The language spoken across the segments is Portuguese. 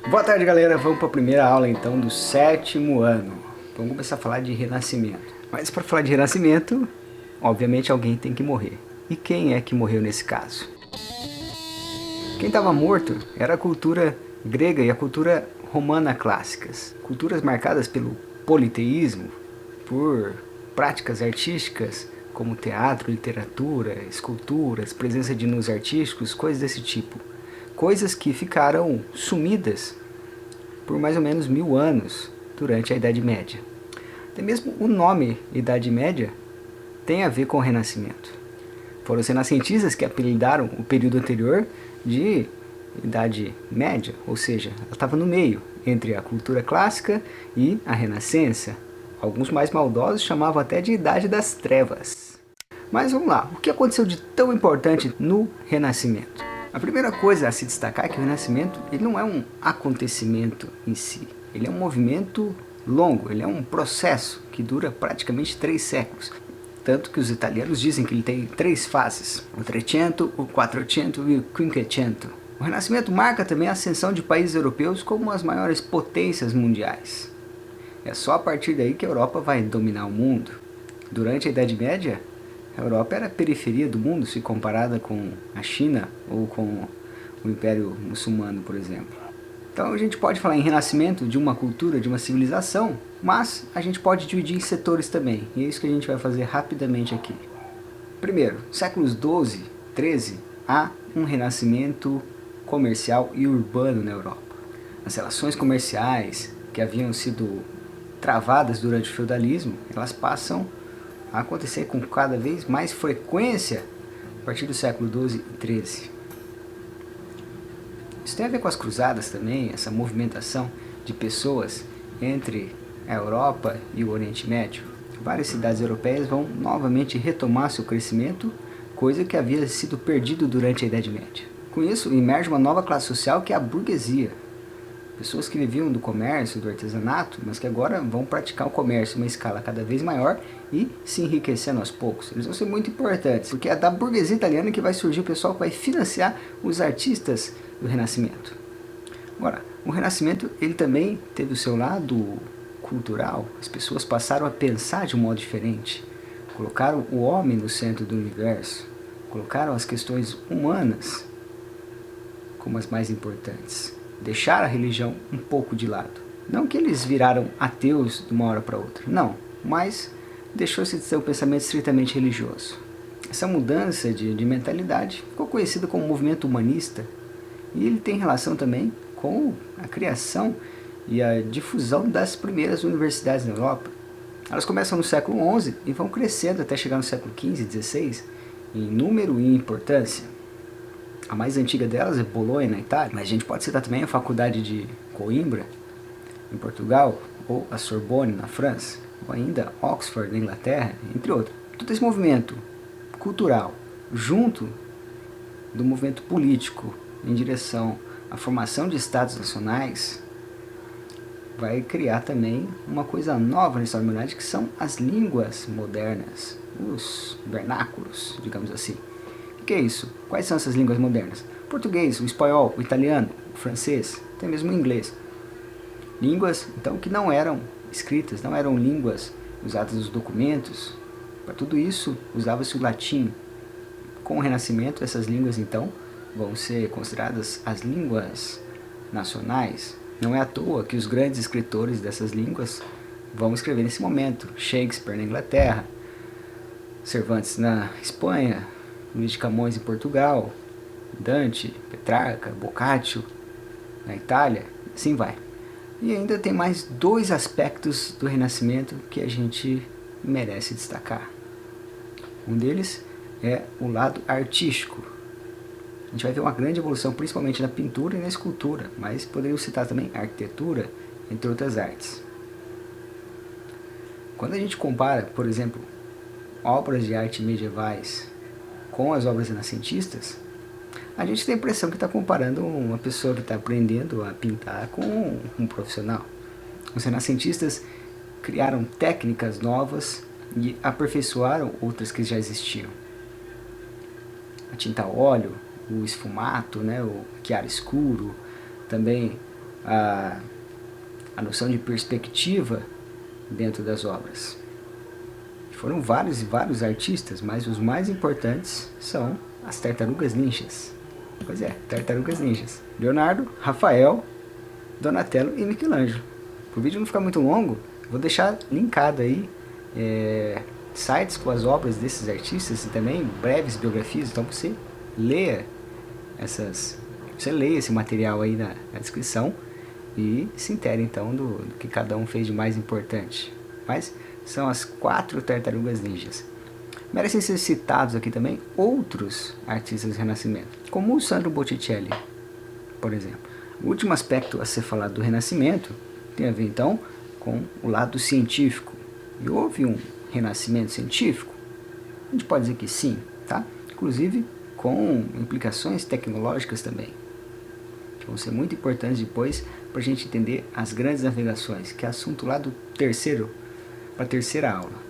Boa tarde, galera. Vamos para a primeira aula então do sétimo ano. Vamos começar a falar de renascimento. Mas para falar de renascimento, obviamente alguém tem que morrer. E quem é que morreu nesse caso? Quem estava morto era a cultura grega e a cultura romana clássicas. Culturas marcadas pelo politeísmo, por práticas artísticas como teatro, literatura, esculturas, presença de nus artísticos, coisas desse tipo. Coisas que ficaram sumidas por mais ou menos 1000 anos durante a Idade Média. Até mesmo o nome Idade Média tem a ver com o Renascimento. Foram os renascentistas que apelidaram o período anterior de Idade Média, ou seja, ela estava no meio entre a cultura clássica e a Renascença. Alguns mais maldosos chamavam até de Idade das Trevas. Mas vamos lá, o que aconteceu de tão importante no Renascimento? A primeira coisa a se destacar é que o Renascimento ele não é um acontecimento em si. Ele é um movimento longo, ele é um processo que dura praticamente 3 séculos. Tanto que os italianos dizem que ele tem 3 fases: o Trecento, o Quattrocento e o Quinquecento. O Renascimento marca também a ascensão de países europeus como as maiores potências mundiais. É só a partir daí que a Europa vai dominar o mundo. Durante a Idade Média, a Europa era a periferia do mundo se comparada com a China ou com o Império Muçulmano, por exemplo. Então a gente pode falar em renascimento de uma cultura, de uma civilização, mas a gente pode dividir em setores também, e é isso que a gente vai fazer rapidamente aqui. Primeiro, séculos 12, 13, há um renascimento comercial e urbano na Europa. As relações comerciais que haviam sido travadas durante o feudalismo, elas passam a acontecer com cada vez mais frequência a partir do século 12 e 13. Isso tem a ver com as cruzadas também, essa movimentação de pessoas entre a Europa e o Oriente Médio. Várias cidades europeias vão novamente retomar seu crescimento, coisa que havia sido perdido durante a Idade Média. Com isso, emerge uma nova classe social que é a burguesia. Pessoas que viviam do comércio, do artesanato, mas que agora vão praticar o comércio em uma escala cada vez maior e se enriquecendo aos poucos. Eles vão ser muito importantes, porque é da burguesia italiana que vai surgir o pessoal que vai financiar os artistas do Renascimento. Agora, o Renascimento ele também teve o seu lado cultural. As pessoas passaram a pensar de um modo diferente. Colocaram o homem no centro do universo. Colocaram as questões humanas como as mais importantes. Deixar a religião um pouco de lado. Não que eles viraram ateus de uma hora para outra, não, mas deixou-se de ser um pensamento estritamente religioso. Essa mudança de mentalidade ficou conhecida como movimento humanista, e ele tem relação também com a criação e a difusão das primeiras universidades na Europa. Elas começam no século XI e vão crescendo até chegar no século XV e XVI, em número e em importância. A mais antiga delas é Bolonha, na Itália, mas a gente pode citar também a Faculdade de Coimbra, em Portugal, ou a Sorbonne, na França, ou ainda Oxford, na Inglaterra, entre outros. Todo esse movimento cultural, junto do movimento político em direção à formação de estados nacionais, vai criar também uma coisa nova na história da humanidade, que são as línguas modernas, os vernáculos, digamos assim. O que é isso? Quais são essas línguas modernas? O português, o espanhol, o italiano, o francês, até mesmo o inglês. Línguas, então, que não eram escritas, não eram línguas usadas nos documentos. Para tudo isso, usava-se o latim. Com o Renascimento, essas línguas, então, vão ser consideradas as línguas nacionais. Não é à toa que os grandes escritores dessas línguas vão escrever nesse momento. Shakespeare na Inglaterra, Cervantes na Espanha, Luís de Camões em Portugal, Dante, Petrarca, Boccaccio na Itália, assim vai. E ainda tem mais 2 aspectos do Renascimento que a gente merece destacar. Um deles é o lado artístico. A gente vai ver uma grande evolução, principalmente na pintura e na escultura, mas poderíamos citar também a arquitetura, entre outras artes. Quando a gente compara, por exemplo, obras de arte medievais com as obras renascentistas, a gente tem a impressão que está comparando uma pessoa que está aprendendo a pintar com um profissional. Os renascentistas criaram técnicas novas e aperfeiçoaram outras que já existiam. A tinta a óleo, o esfumato, o chiaro escuro, também a noção de perspectiva dentro das obras. Foram vários e vários artistas, mas os mais importantes são as tartarugas ninjas. Pois é, tartarugas ninjas. Leonardo, Rafael, Donatello e Michelangelo. Para o vídeo não ficar muito longo, vou deixar linkado aí sites com as obras desses artistas e também breves biografias. Então você leia esse material aí na descrição e se intere então do que cada um fez de mais importante. Mas são as 4 tartarugas ninjas. Merecem ser citados aqui também outros artistas do Renascimento, como o Sandro Botticelli, por exemplo. O último aspecto a ser falado do Renascimento tem a ver então com o lado científico. E houve um renascimento científico? A gente pode dizer que sim, tá? Inclusive com implicações tecnológicas também, que vão ser muito importantes depois para a gente entender as grandes navegações, que é assunto lá do para a terceira aula.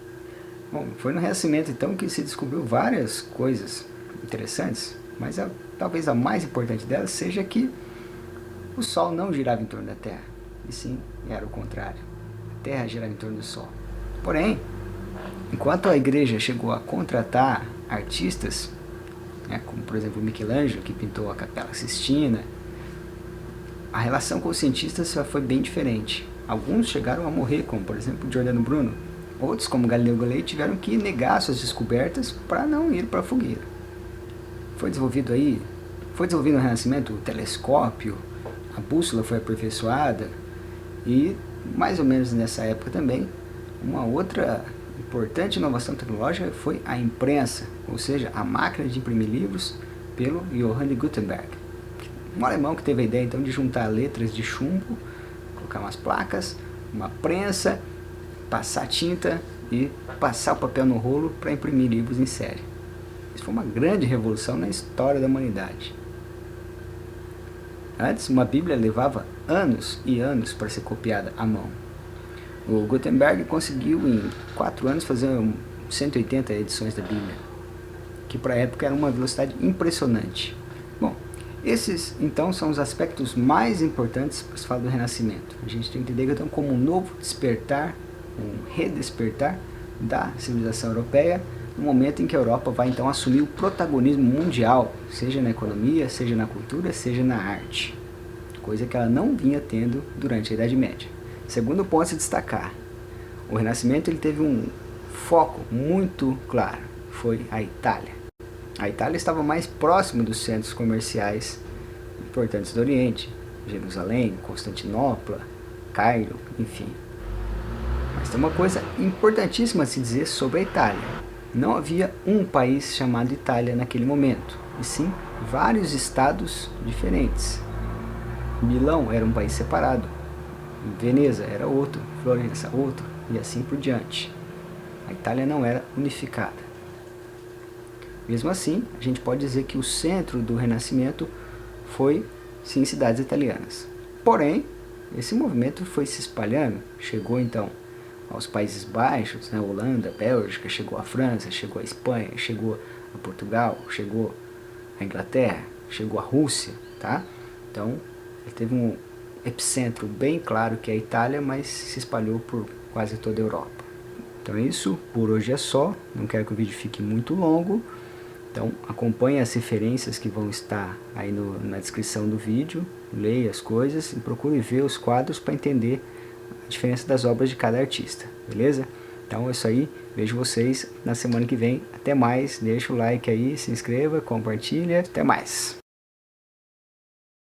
Bom, foi no Renascimento então que se descobriu várias coisas interessantes, mas talvez a mais importante delas seja que o Sol não girava em torno da Terra, e sim era o contrário. A Terra girava em torno do Sol. Porém, enquanto a igreja chegou a contratar artistas, como por exemplo Michelangelo, que pintou a Capela Sistina, a relação com os cientistas foi bem diferente. Alguns chegaram a morrer, como por exemplo Giordano Bruno. Outros, como Galileu Galilei, tiveram que negar suas descobertas para não ir para a fogueira. Foi desenvolvido no Renascimento o telescópio, a bússola foi aperfeiçoada e, mais ou menos nessa época também, uma outra importante inovação tecnológica foi a imprensa, ou seja, a máquina de imprimir livros pelo Johann Gutenberg. Um alemão que teve a ideia então de juntar letras de chumbo, colocar umas placas, uma prensa, passar tinta e passar o papel no rolo para imprimir livros em série. Isso foi uma grande revolução na história da humanidade. Antes, uma Bíblia levava anos e anos para ser copiada à mão. O Gutenberg conseguiu em 4 anos fazer 180 edições da Bíblia, que para a época era uma velocidade impressionante. Bom, esses então são os aspectos mais importantes para se falar do Renascimento. A gente tem que entender então como um novo despertar, um redespertar da civilização europeia, no momento em que a Europa vai então assumir o protagonismo mundial, seja na economia, seja na cultura, seja na arte, coisa que ela não vinha tendo durante a Idade Média. Segundo ponto a se destacar, o Renascimento ele teve um foco muito claro, foi a Itália. A Itália estava mais próxima dos centros comerciais importantes do Oriente, Jerusalém, Constantinopla, Cairo, enfim. Mas tem uma coisa importantíssima a se dizer sobre a Itália. Não havia um país chamado Itália naquele momento, e sim vários estados diferentes. Milão era um país separado, Veneza era outro, Florença outro, e assim por diante. A Itália não era unificada. Mesmo assim, a gente pode dizer que o centro do Renascimento foi, sim, cidades italianas. Porém, esse movimento foi se espalhando, chegou então aos Países Baixos, Holanda, Bélgica, chegou à França, chegou à Espanha, chegou a Portugal, chegou à Inglaterra, chegou à Rússia, tá? Então, ele teve um epicentro bem claro que é a Itália, mas se espalhou por quase toda a Europa. Então é isso, por hoje é só, não quero que o vídeo fique muito longo, então acompanhe as referências que vão estar aí na descrição do vídeo, leia as coisas e procure ver os quadros para entender a diferença das obras de cada artista, beleza? Então é isso aí, vejo vocês na semana que vem, até mais, deixa o like aí, se inscreva, compartilha, até mais!